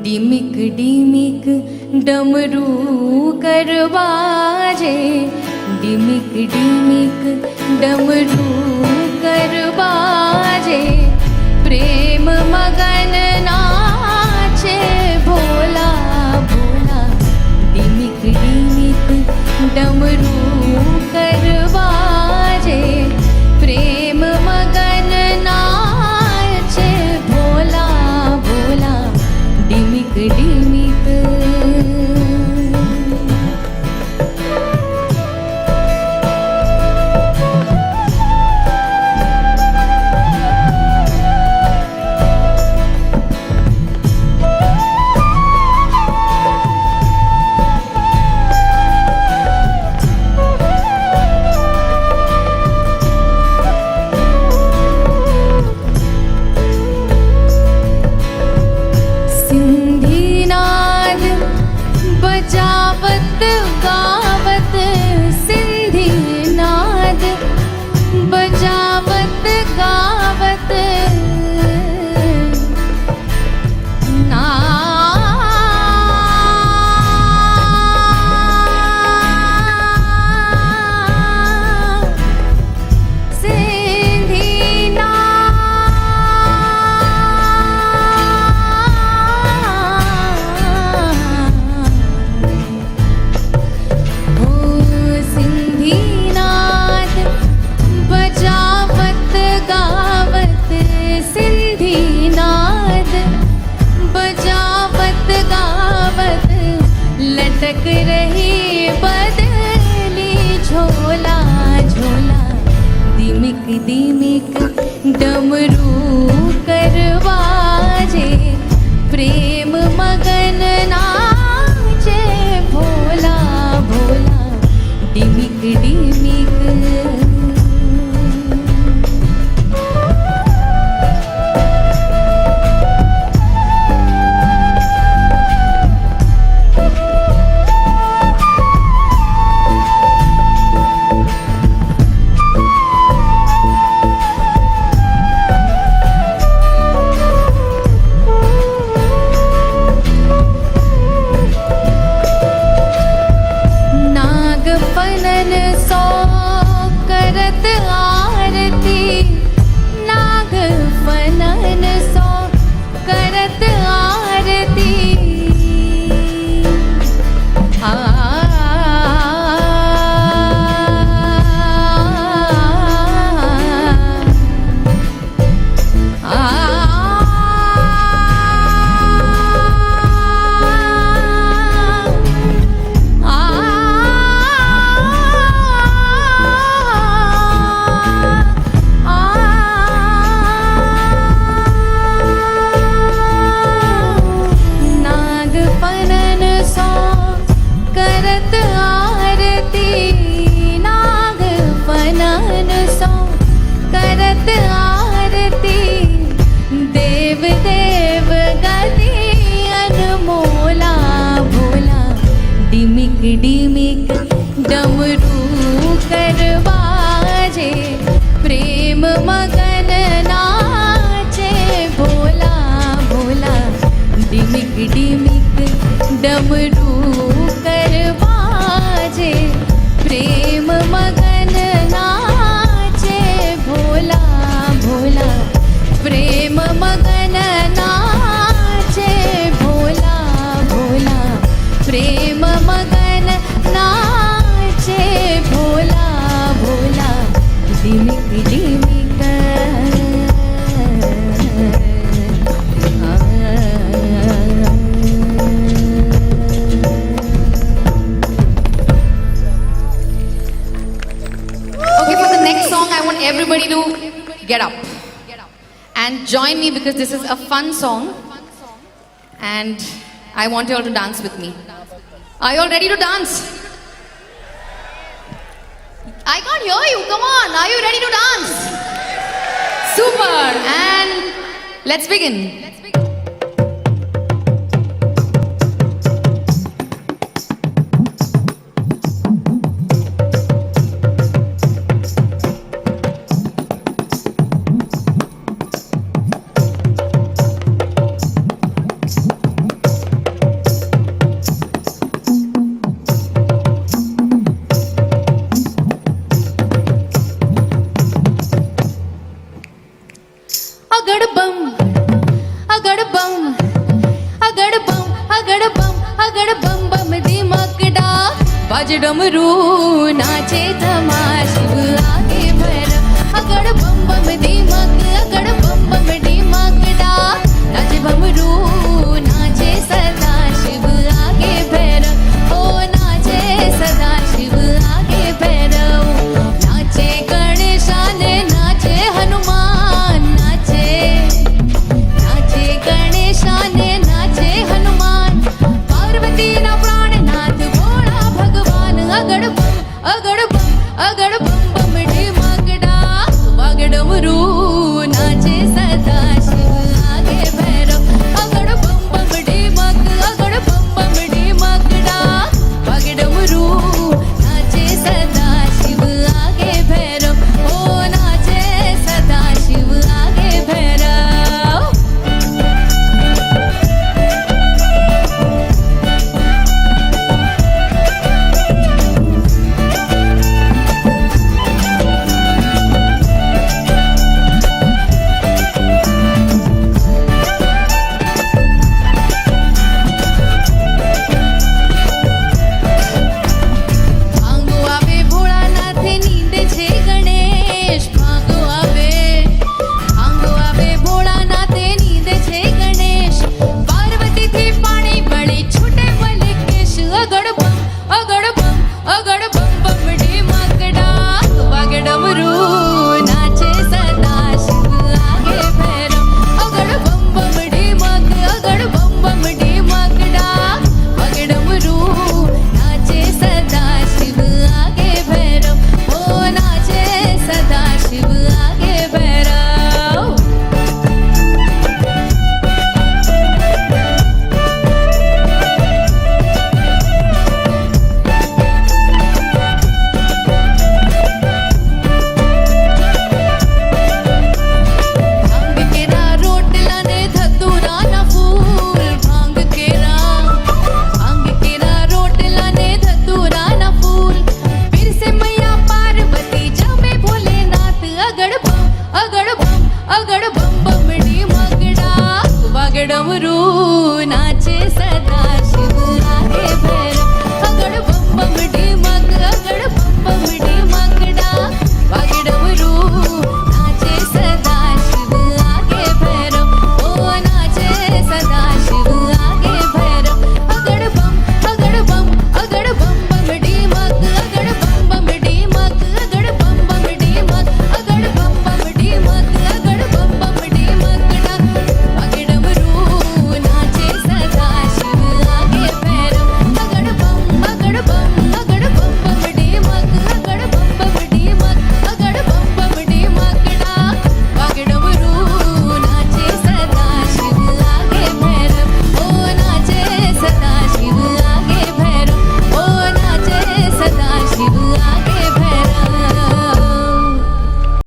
डिमिक डिमिक डमरू करवाजे, डिमिक डिमिक डमरू करवाजे, प्रेम मगन नाचे भोला भोला। डिमिक डिमिक डमरू करवाजे, प्रेम मगन नाचे भोला भोला। डिमिक डिमिक बजावत गावत सिंधी नाद, बजावत गावत ना सिंधी लटक रही बदली झोला झोला। डिमिक डिमिक डमरू करवाजे, प्रेम मगन नाचे भोला भोला। डिमिक डिमिक करत आरती, नाग फनन सो करत आरती। करत आरती, देव देव गति अनमोला भोला। डिमिक डिमिक डमरू करवाजे, प्रेम मगन नाचे भोला भोला। डिमिक डिमिक डमरू करवाजे, प्रेम मगन नाचे भोला भोला। प्रेम मगन नाचे भोला भोला, प्रेम मगन नाचे Bhola Bhola. डिमिक डिमिक get up and join me because this is a fun song and I want you all to dance with me. Are you all ready to dance? I can't hear you. Come on. Are you ready to dance? Super. And let's begin. Agadabum, agadabum, agadabum, agadabum, agadabum, bum dimakda. Baj damru nache tamash aage bhar. Agadabum, bum dimak, agadabum, bum dimakda. Nache bamru